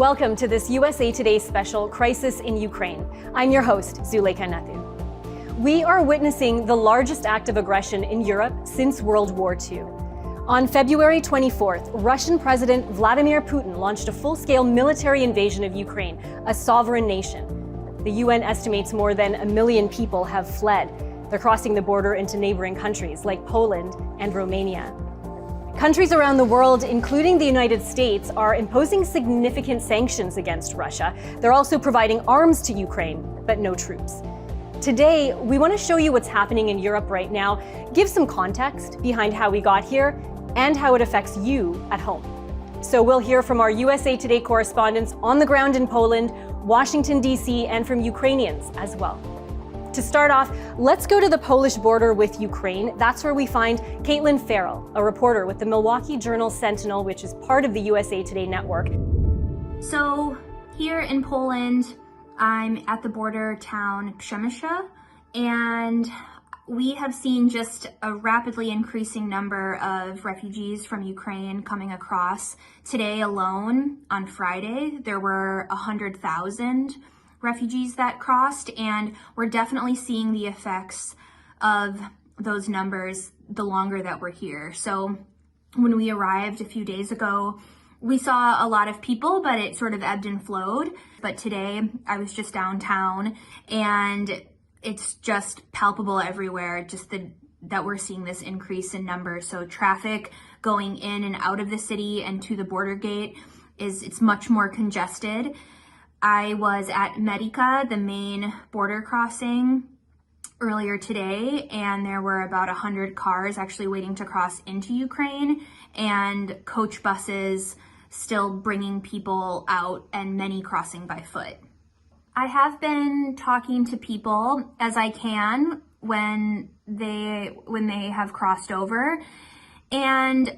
Welcome to this USA Today special, Crisis in Ukraine. I'm your host, Zulekha Nathoo. We are witnessing the largest act of aggression in Europe since World War II. On February 24th, Russian President Vladimir Putin launched a full-scale military invasion of Ukraine, a sovereign nation. The UN estimates more than 1 million people have fled. They're crossing the border into neighboring countries like Poland and Romania. Countries around the world, including the United States, are imposing significant sanctions against Russia. They're also providing arms to Ukraine, but no troops. Today, we want to show you what's happening in Europe right now, give some context behind how we got here, and how it affects you at home. So we'll hear from our USA Today correspondents on the ground in Poland, Washington, D.C., and from Ukrainians as well. To start off, let's go to the Polish border with Ukraine. That's where we find Caitlin Farrell, a reporter with the Milwaukee Journal-Sentinel, which is part of the USA Today network. So here in Poland, I'm at the border town Przemysl, and we have seen just a rapidly increasing number of refugees from Ukraine coming across. Today alone, on Friday, there were 100,000 refugees that crossed, and we're definitely seeing the effects of those numbers the longer that we're here. So when we arrived a few days ago, we saw a lot of people, but it sort of ebbed and flowed. But today I was just downtown, and it's just palpable everywhere, that we're seeing this increase in numbers. So traffic going in and out of the city and to the border gate it's much more congested. I was at Medica, the main border crossing, earlier today, and there were about 100 cars actually waiting to cross into Ukraine, and coach buses still bringing people out, and many crossing by foot. I have been talking to people as I can when they have crossed over, and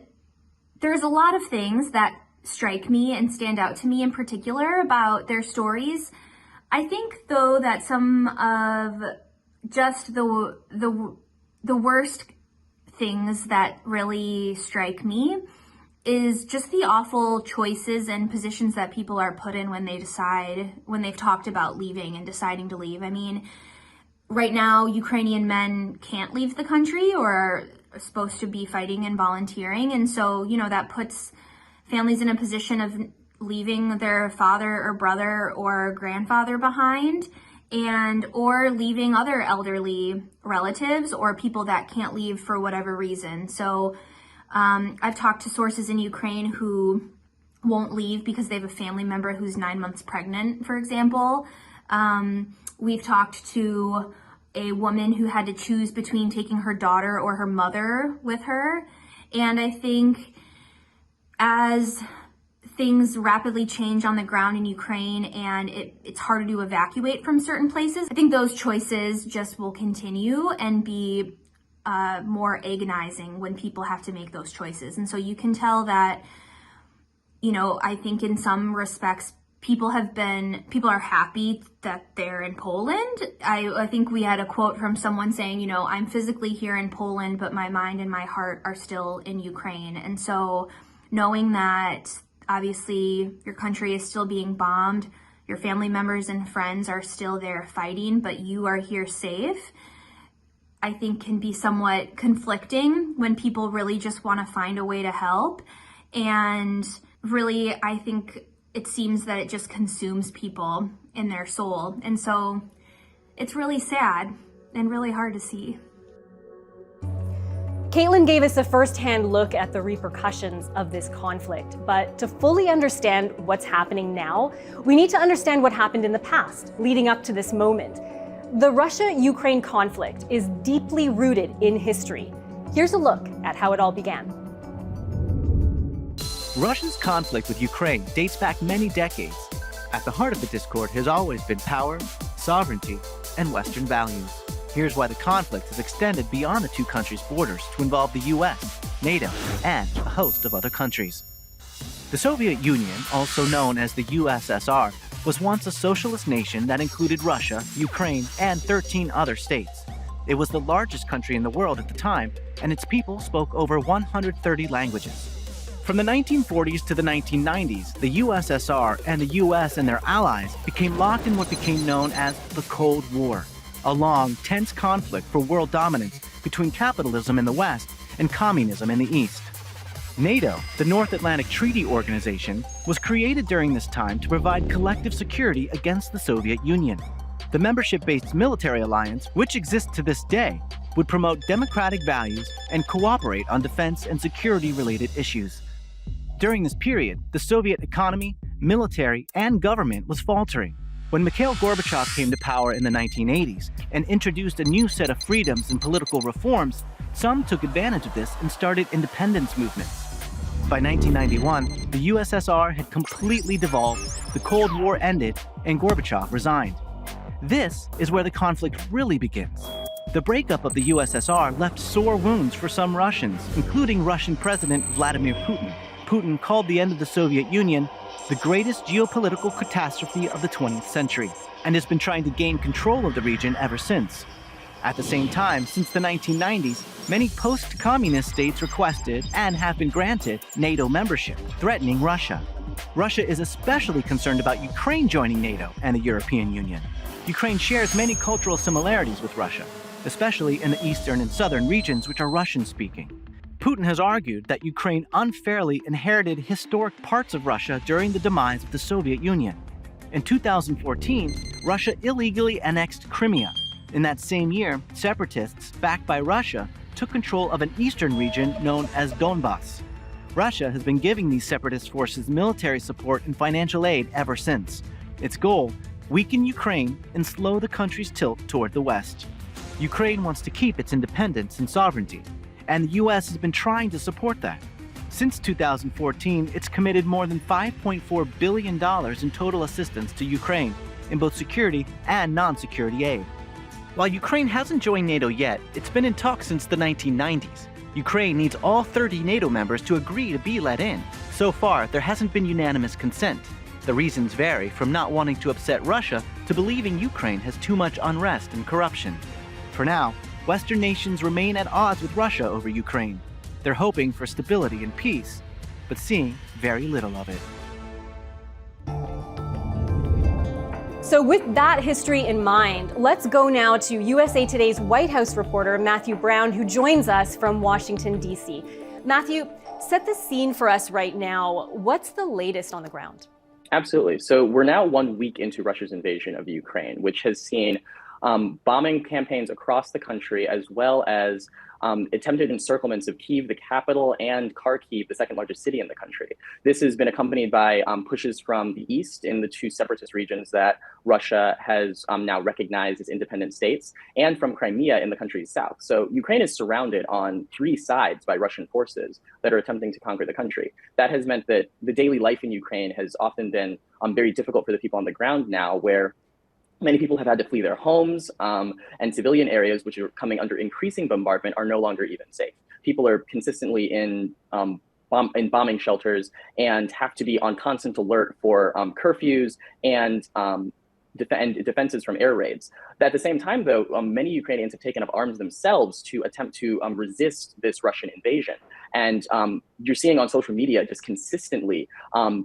there's a lot of things that strike me and stand out to me in particular about their stories. I think though that some of just the worst things that really strike me is just the awful choices and positions that people are put in when they've talked about leaving and deciding to leave. I mean, right now, Ukrainian men can't leave the country or are supposed to be fighting and volunteering. And so, that puts families in a position of leaving their father or brother or grandfather behind, or leaving other elderly relatives or people that can't leave for whatever reason. So I've talked to sources in Ukraine who won't leave because they have a family member who's 9 months pregnant, for example. We've talked to a woman who had to choose between taking her daughter or her mother with her. And I think as things rapidly change on the ground in Ukraine and it's harder to evacuate from certain places, I think those choices just will continue and be more agonizing when people have to make those choices. And so you can tell that, I think in some respects, people are happy that they're in Poland. I think we had a quote from someone saying, I'm physically here in Poland, but my mind and my heart are still in Ukraine. And so knowing that obviously your country is still being bombed, your family members and friends are still there fighting, but you are here safe, I think can be somewhat conflicting when people really just want to find a way to help. And really, I think it seems that it just consumes people in their soul. And so it's really sad and really hard to see. Caitlin gave us a first-hand look at the repercussions of this conflict, but to fully understand what's happening now, we need to understand what happened in the past, leading up to this moment. The Russia-Ukraine conflict is deeply rooted in history. Here's a look at how it all began. Russia's conflict with Ukraine dates back many decades. At the heart of the discord has always been power, sovereignty, and Western values. Here's why the conflict has extended beyond the two countries' borders to involve the US, NATO, and a host of other countries. The Soviet Union, also known as the USSR, was once a socialist nation that included Russia, Ukraine, and 13 other states. It was the largest country in the world at the time, and its people spoke over 130 languages. From the 1940s to the 1990s, the USSR and the US and their allies became locked in what became known as the Cold War, a long, tense conflict for world dominance between capitalism in the West and communism in the East. NATO, the North Atlantic Treaty Organization, was created during this time to provide collective security against the Soviet Union. The membership-based military alliance, which exists to this day, would promote democratic values and cooperate on defense and security-related issues. During this period, the Soviet economy, military, and government was faltering. When Mikhail Gorbachev came to power in the 1980s and introduced a new set of freedoms and political reforms, some took advantage of this and started independence movements. By 1991, the USSR had completely devolved, the Cold War ended, and Gorbachev resigned. This is where the conflict really begins. The breakup of the USSR left sore wounds for some Russians, including Russian President Vladimir Putin. Putin called the end of the Soviet Union the greatest geopolitical catastrophe of the 20th century, and has been trying to gain control of the region ever since. At the same time, since the 1990s, many post-communist states requested and have been granted NATO membership, threatening Russia. Russia is especially concerned about Ukraine joining NATO and the European Union. Ukraine shares many cultural similarities with Russia, especially in the eastern and southern regions which are Russian-speaking. Putin has argued that Ukraine unfairly inherited historic parts of Russia during the demise of the Soviet Union. In 2014, Russia illegally annexed Crimea. In that same year, separatists, backed by Russia, took control of an eastern region known as Donbass. Russia has been giving these separatist forces military support and financial aid ever since. Its goal: weaken Ukraine and slow the country's tilt toward the West. Ukraine wants to keep its independence and sovereignty, and the U.S. has been trying to support that. Since 2014, it's committed more than $5.4 billion in total assistance to Ukraine in both security and non-security aid. While Ukraine hasn't joined NATO yet, it's been in talks since the 1990s. Ukraine needs all 30 NATO members to agree to be let in. So far, there hasn't been unanimous consent. The reasons vary from not wanting to upset Russia to believing Ukraine has too much unrest and corruption. For now, Western nations remain at odds with Russia over Ukraine. They're hoping for stability and peace, but seeing very little of it. So with that history in mind, let's go now to USA Today's White House reporter, Matthew Brown, who joins us from Washington, D.C. Matthew, set the scene for us right now. What's the latest on the ground? Absolutely. So we're now 1 week into Russia's invasion of Ukraine, which has seen bombing campaigns across the country, as well as attempted encirclements of Kyiv, the capital, and Kharkiv, the second largest city in the country. This has been accompanied by pushes from the east in the two separatist regions that Russia has now recognized as independent states, and from Crimea in the country's south. So Ukraine is surrounded on three sides by Russian forces that are attempting to conquer the country. That has meant that the daily life in Ukraine has often been very difficult for the people on the ground now, where many people have had to flee their homes, and civilian areas, which are coming under increasing bombardment, are no longer even safe. People are consistently in bombing shelters and have to be on constant alert for curfews and defenses from air raids. At the same time, though, many Ukrainians have taken up arms themselves to attempt to resist this Russian invasion. And you're seeing on social media just consistently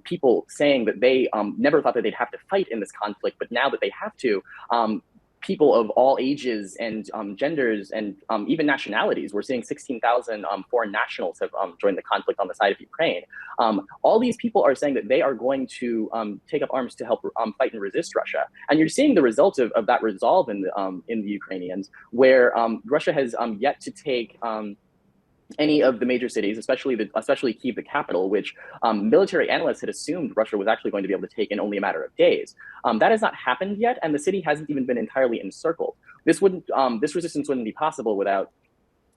people saying that they never thought that they'd have to fight in this conflict, but now that they have to, people of all ages and genders and even nationalities. We're seeing 16,000 foreign nationals have joined the conflict on the side of Ukraine. All these people are saying that they are going to take up arms to help fight and resist Russia. And you're seeing the results of that resolve in the Ukrainians, where Russia has yet to take any of the major cities, especially Kyiv, the capital, which military analysts had assumed Russia was actually going to be able to take in only a matter of days. That has not happened yet, and the city hasn't even been entirely encircled. This resistance wouldn't be possible without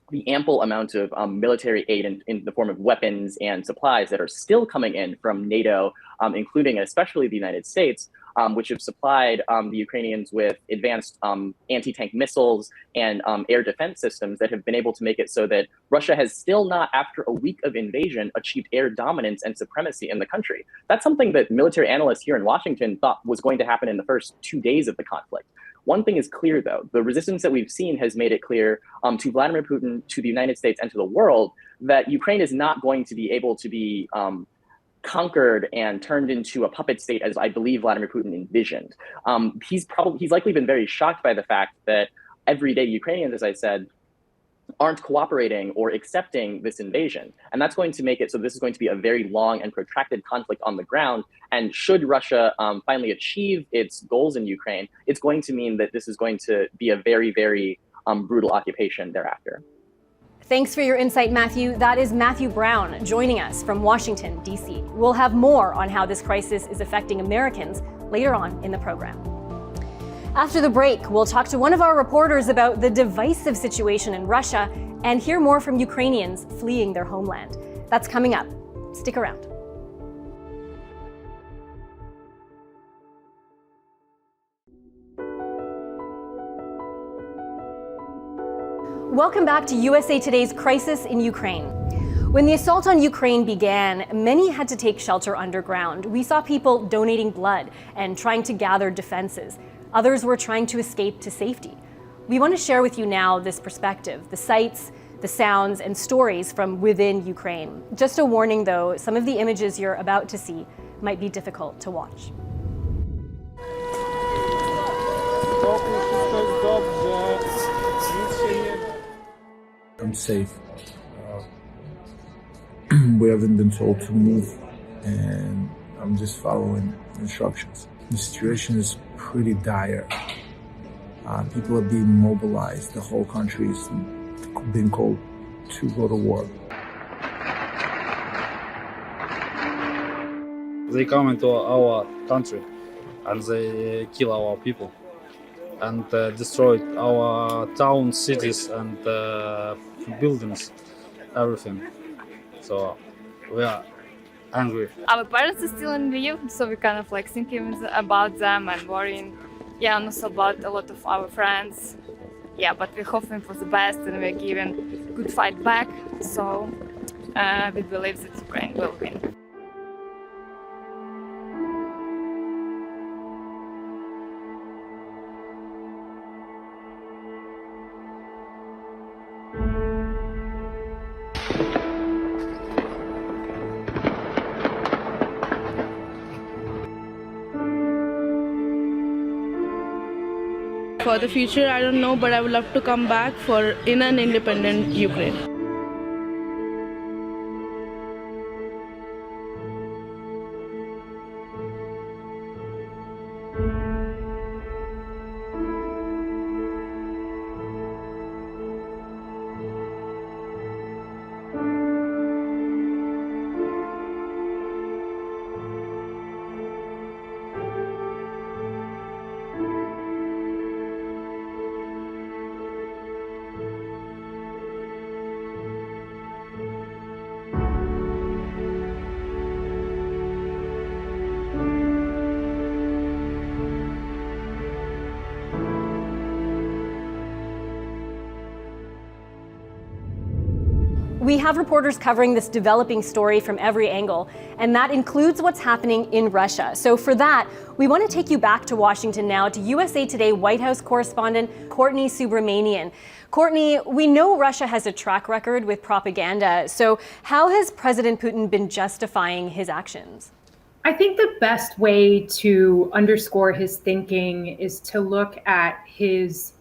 the ample amount of military aid in the form of weapons and supplies that are still coming in from NATO, including and especially the United States, which have supplied the Ukrainians with advanced anti-tank missiles and air defense systems that have been able to make it so that Russia has still not, after a week of invasion, achieved air dominance and supremacy in the country. That's something that military analysts here in Washington thought was going to happen in the first 2 days of the conflict. One thing is clear, though. The resistance that we've seen has made it clear to Vladimir Putin, to the United States, and to the world that Ukraine is not going to be able to be conquered and turned into a puppet state, as I believe Vladimir Putin envisioned. He's likely been very shocked by the fact that everyday Ukrainians, as I said, aren't cooperating or accepting this invasion. And that's going to make it so this is going to be a very long and protracted conflict on the ground. And should Russia finally achieve its goals in Ukraine, it's going to mean that this is going to be a very, very brutal occupation thereafter. Thanks for your insight, Matthew. That is Matthew Brown joining us from Washington, D.C. We'll have more on how this crisis is affecting Americans later on in the program. After the break, we'll talk to one of our reporters about the divisive situation in Russia and hear more from Ukrainians fleeing their homeland. That's coming up. Stick around. Welcome back to USA Today's Crisis in Ukraine. When the assault on Ukraine began, many had to take shelter underground. We saw people donating blood and trying to gather defenses. Others were trying to escape to safety. We want to share with you now this perspective, the sights, the sounds, and stories from within Ukraine. Just a warning though, some of the images you're about to see might be difficult to watch. I'm safe. We haven't been told to move, and I'm just following instructions. The situation is pretty dire. People are being mobilized. The whole country is being called to go to war. They come into our country and they kill our people and destroyed our towns, cities, and buildings, everything. So we are angry. Our parents are still in Lviv, so we kind of like thinking about them and worrying. Yeah, and also about a lot of our friends. Yeah, but we're hoping for the best and we're giving good fight back. So we believe that Ukraine will win. For the future, I don't know, but I would love to come back in an independent Ukraine. We have reporters covering this developing story from every angle, and that includes what's happening in Russia. So for that, we want to take you back to Washington now to USA Today White House correspondent Courtney Subramanian. Courtney, we know Russia has a track record with propaganda, so how has President Putin been justifying his actions? I think the best way to underscore his thinking is to look at his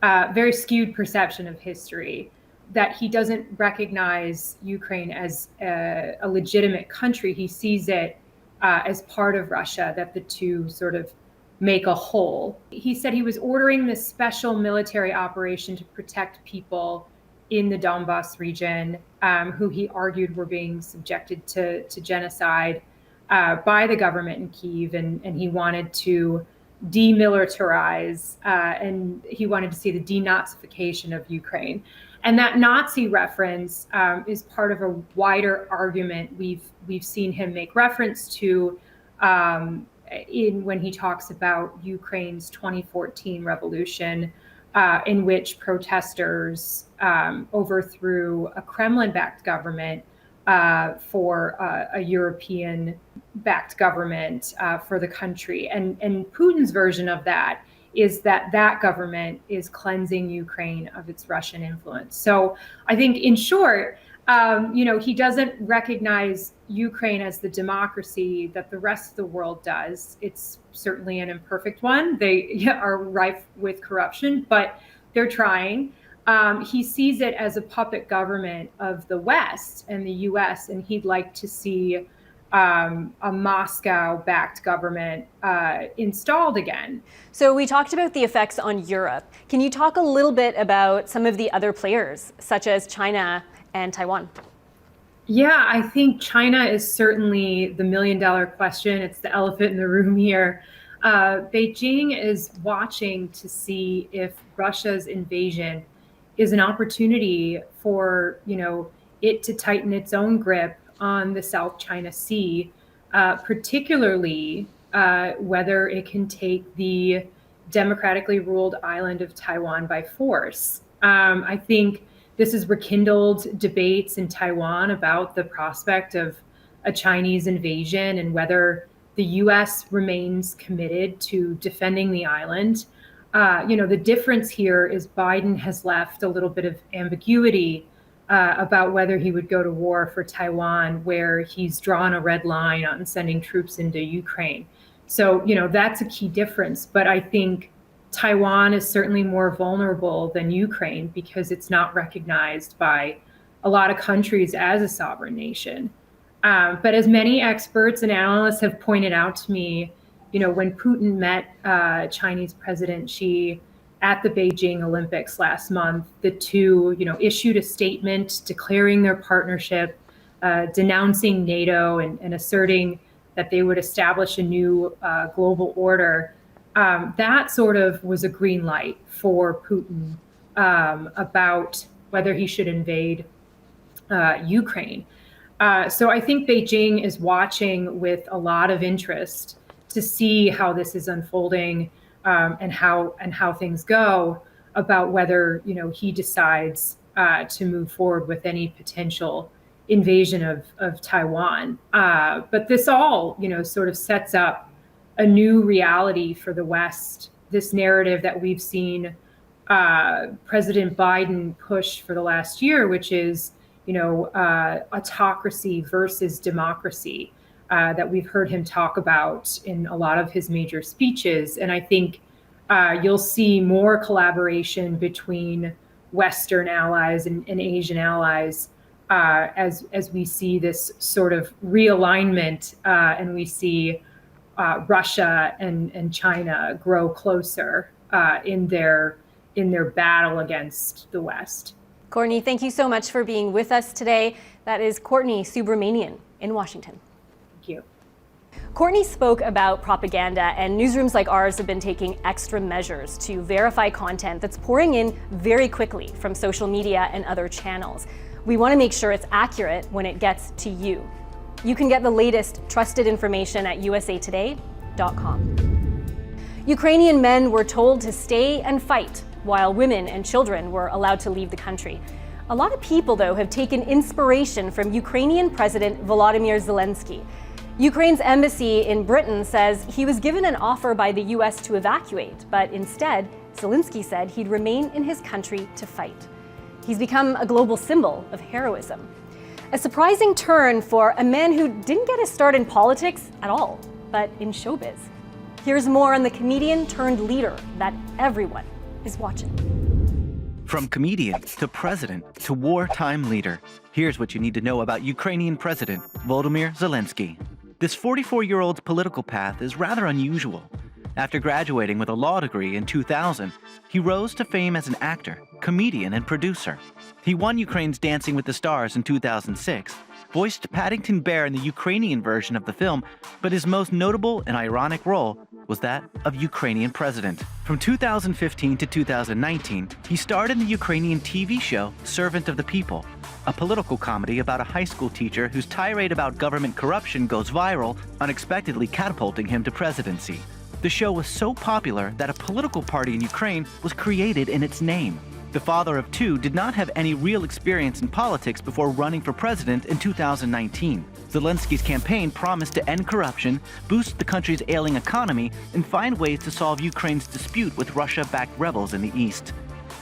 very skewed perception of history, that he doesn't recognize Ukraine as a legitimate country. He sees it as part of Russia, that the two sort of make a whole. He said he was ordering this special military operation to protect people in the Donbas region, who he argued were being subjected to genocide by the government in Kyiv, and he wanted to demilitarize, and he wanted to see the denazification of Ukraine. And that Nazi reference is part of a wider argument we've seen him make reference to when he talks about Ukraine's 2014 revolution, in which protesters overthrew a Kremlin-backed government for a European-backed government for the country. And Putin's version of that is that that government is cleansing Ukraine of its Russian influence. So I think, in short, he doesn't recognize Ukraine as the democracy that the rest of the world does. It's certainly an imperfect one. They are rife with corruption, but they're trying. He sees it as a puppet government of the West and the US, and he'd like to see a Moscow-backed government installed again. So we talked about the effects on Europe. Can you talk a little bit about some of the other players, such as China and Taiwan? Yeah, I think China is certainly the million-dollar question. It's the elephant in the room here. Beijing is watching to see if Russia's invasion is an opportunity for, it to tighten its own grip on the South China Sea, particularly whether it can take the democratically ruled island of Taiwan by force. I think this has rekindled debates in Taiwan about the prospect of a Chinese invasion and whether the U.S. remains committed to defending the island. The difference here is Biden has left a little bit of ambiguity about whether he would go to war for Taiwan, where he's drawn a red line on sending troops into Ukraine. So, that's a key difference. But I think Taiwan is certainly more vulnerable than Ukraine because it's not recognized by a lot of countries as a sovereign nation. But as many experts and analysts have pointed out to me, when Putin met Chinese President Xi at the Beijing Olympics last month, the two, issued a statement declaring their partnership, denouncing NATO and asserting that they would establish a new global order. That sort of was a green light for Putin about whether he should invade Ukraine. So I think Beijing is watching with a lot of interest to see how this is unfolding and how things go about whether he decides to move forward with any potential invasion of Taiwan. But this all sort of sets up a new reality for the West. This narrative that we've seen President Biden push for the last year, which is autocracy versus democracy. That we've heard him talk about in a lot of his major speeches. And I think you'll see more collaboration between Western allies and Asian allies as we see this sort of realignment and we see Russia and China grow closer in their battle against the West. Courtney, thank you so much for being with us today. That is Courtney Subramanian in Washington. Thank you. Courtney spoke about propaganda, and newsrooms like ours have been taking extra measures to verify content that's pouring in very quickly from social media and other channels. We want to make sure it's accurate when it gets to you. You can get the latest trusted information at usatoday.com. Ukrainian men were told to stay and fight, while women and children were allowed to leave the country. A lot of people, though, have taken inspiration from Ukrainian President Volodymyr Zelensky. Ukraine's embassy in Britain says he was given an offer by the US to evacuate, but instead, Zelensky said he'd remain in his country to fight. He's become a global symbol of heroism. A surprising turn for a man who didn't get his start in politics at all, but in showbiz. Here's more on the comedian turned leader that everyone is watching. From comedian to president to wartime leader, here's what you need to know about Ukrainian President Volodymyr Zelensky. This 44-year-old's political path is rather unusual. After graduating with a law degree in 2000, he rose to fame as an actor, comedian, and producer. He won Ukraine's Dancing with the Stars in 2006, voiced Paddington Bear in the Ukrainian version of the film, but his most notable and ironic role was that of Ukrainian president. From 2015 to 2019, he starred in the Ukrainian TV show Servant of the People, a political comedy about a high school teacher whose tirade about government corruption goes viral, unexpectedly catapulting him to presidency. The show was so popular that a political party in Ukraine was created in its name. The father of two did not have any real experience in politics before running for president in 2019. Zelensky's campaign promised to end corruption, boost the country's ailing economy, and find ways to solve Ukraine's dispute with Russia-backed rebels in the east.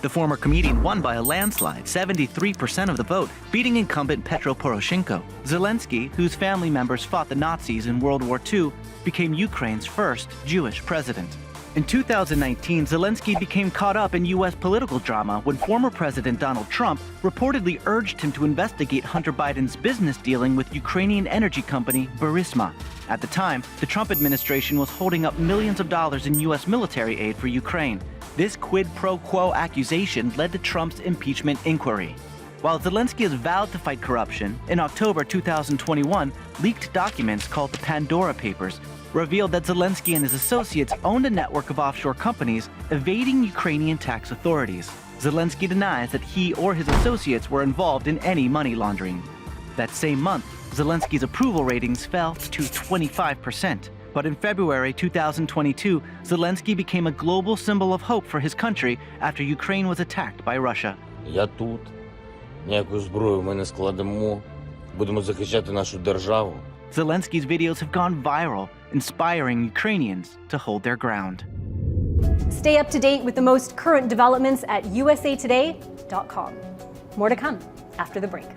The former comedian won by a landslide, 73% of the vote, beating incumbent Petro Poroshenko. Zelensky, whose family members fought the Nazis in World War II, became Ukraine's first Jewish president. In 2019, Zelensky became caught up in U.S. political drama when former President Donald Trump reportedly urged him to investigate Hunter Biden's business dealing with Ukrainian energy company Burisma. At the time, the Trump administration was holding up millions of dollars in U.S. military aid for Ukraine. This quid pro quo accusation led to Trump's impeachment inquiry. While Zelensky has vowed to fight corruption, in October 2021, leaked documents called the Pandora Papers revealed that Zelensky and his associates owned a network of offshore companies evading Ukrainian tax authorities. Zelensky denies that he or his associates were involved in any money laundering. That same month, Zelensky's approval ratings fell to 25%. But in February 2022, Zelensky became a global symbol of hope for his country after Ukraine was attacked by Russia. Я тут, ніяку зброю ми не складемо, будемо захищати нашу державу. Zelensky's videos have gone viral, inspiring Ukrainians to hold their ground. Stay up to date with the most current developments at usatoday.com. More to come after the break.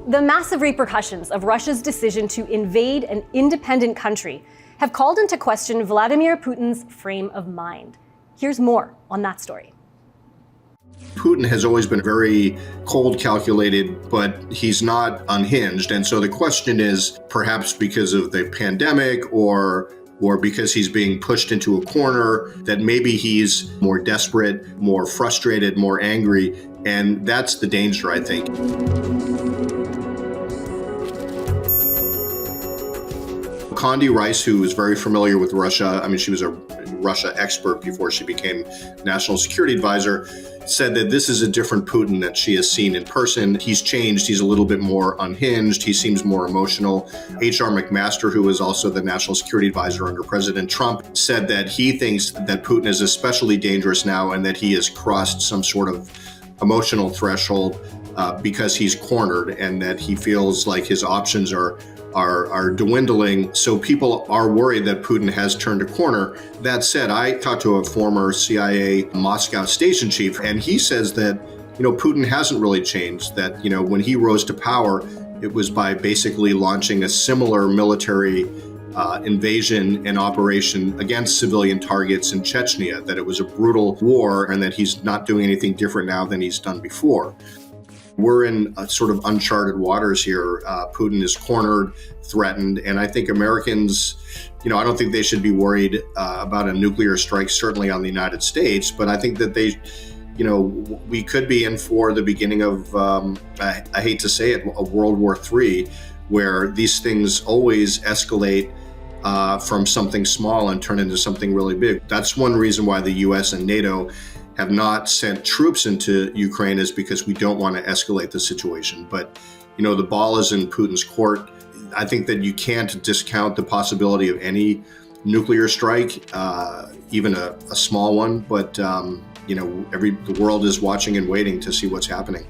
The massive repercussions of Russia's decision to invade an independent country have called into question Vladimir Putin's frame of mind. Here's more on that story. Putin has always been very cold, calculated, but he's not unhinged. And so the question is, perhaps because of the pandemic or because he's being pushed into a corner, that maybe he's more desperate, more frustrated, more angry. And that's the danger, I think. Condi Rice, who is very familiar with Russia, she was a Russia expert before she became National Security Advisor, said that this is a different Putin that she has seen in person. He's changed. He's a little bit more unhinged. He seems more emotional. H.R. McMaster, who was also the National Security Advisor under President Trump, said that he thinks that Putin is especially dangerous now and that he has crossed some sort of emotional threshold because he's cornered and that he feels like his options are dwindling. So people are worried that Putin has turned a corner. That said, I talked to a former CIA Moscow station chief, and he says that, Putin hasn't really changed, that, when he rose to power, it was by basically launching a similar military invasion and operation against civilian targets in Chechnya, that it was a brutal war and that he's not doing anything different now than he's done before. We're in sort of uncharted waters here. Putin is cornered, threatened, and I think Americans, I don't think they should be worried about a nuclear strike, certainly on the United States, but I think that we could be in for the beginning of, I hate to say it, a World War III, where these things always escalate from something small and turn into something really big. That's one reason why the U.S. and NATO have not sent troops into Ukraine, is because we don't want to escalate the situation. But, the ball is in Putin's court. I think that you can't discount the possibility of any nuclear strike, even a small one. But, the world is watching and waiting to see what's happening.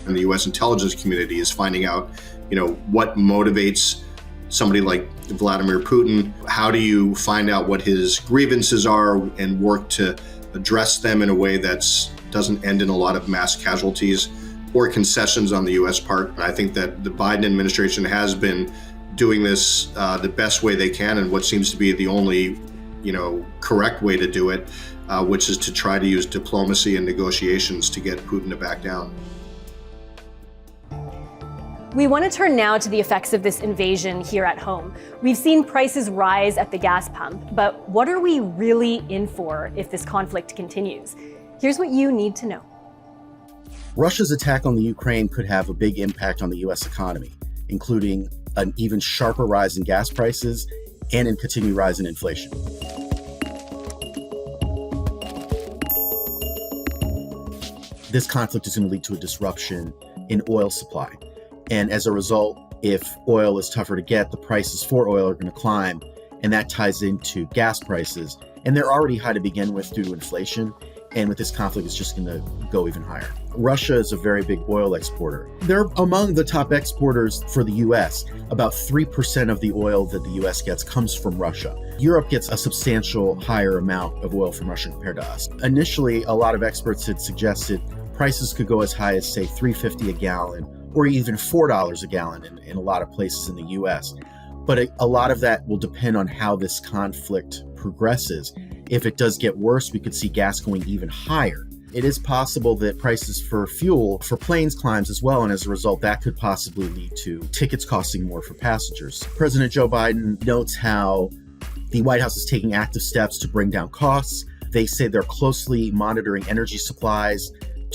And the U.S. intelligence community is finding out, what motivates somebody like Vladimir Putin. How do you find out what his grievances are and work to address them in a way that doesn't end in a lot of mass casualties or concessions on the U.S. part? And I think that the Biden administration has been doing this the best way they can, and what seems to be the only, correct way to do it, which is to try to use diplomacy and negotiations to get Putin to back down. We want to turn now to the effects of this invasion here at home. We've seen prices rise at the gas pump, but what are we really in for if this conflict continues? Here's what you need to know. Russia's attack on the Ukraine could have a big impact on the U.S. economy, including an even sharper rise in gas prices and a continued rise in inflation. This conflict is going to lead to a disruption in oil supply. And as a result, if oil is tougher to get, the prices for oil are going to climb, and that ties into gas prices. And they're already high to begin with due to inflation. And with this conflict, it's just going to go even higher. Russia is a very big oil exporter. They're among the top exporters for the U.S. About 3% of the oil that the U.S. gets comes from Russia. Europe gets a substantial higher amount of oil from Russia compared to us. Initially, a lot of experts had suggested prices could go as high as, say, $3.50 a gallon or even $4 a gallon in a lot of places in the U.S. But a lot of that will depend on how this conflict progresses. If it does get worse, we could see gas going even higher. It is possible that prices for fuel for planes climbs as well, and as a result, that could possibly lead to tickets costing more for passengers. President Joe Biden notes how the White House is taking active steps to bring down costs. They say they're closely monitoring energy supplies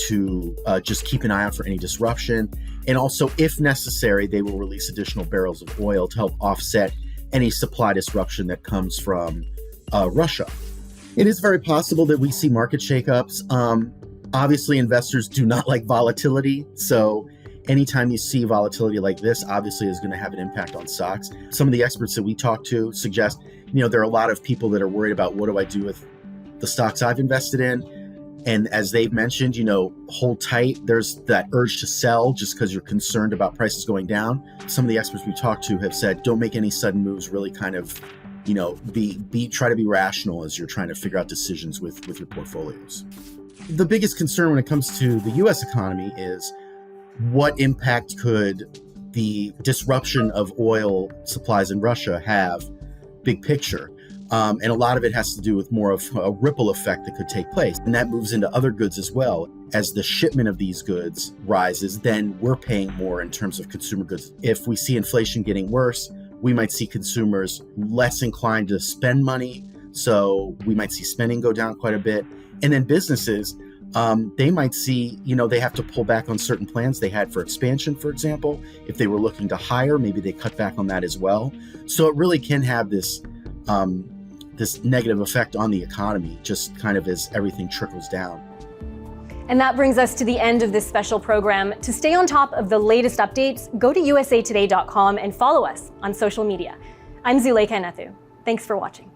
to just keep an eye out for any disruption. And also, if necessary, they will release additional barrels of oil to help offset any supply disruption that comes from Russia. It is very possible that we see market shakeups. Obviously, investors do not like volatility. So anytime you see volatility like this, obviously is going to have an impact on stocks. Some of the experts that we talked to suggest, there are a lot of people that are worried about what do I do with the stocks I've invested in. And as they've mentioned, hold tight. There's that urge to sell just because you're concerned about prices going down. Some of the experts we talked to have said, don't make any sudden moves, really kind of try to be rational as you're trying to figure out decisions with your portfolios. The biggest concern when it comes to the U.S. economy is what impact could the disruption of oil supplies in Russia have, big picture. And a lot of it has to do with more of a ripple effect that could take place. And that moves into other goods as well. As the shipment of these goods rises, then we're paying more in terms of consumer goods. If we see inflation getting worse, we might see consumers less inclined to spend money. So we might see spending go down quite a bit. And then businesses, they might see, they have to pull back on certain plans they had for expansion, for example. If they were looking to hire, maybe they cut back on that as well. So it really can have this negative effect on the economy, just kind of as everything trickles down. And that brings us to the end of this special program. To stay on top of the latest updates, go to usatoday.com and follow us on social media. I'm Zulekha Nathoo. Thanks for watching.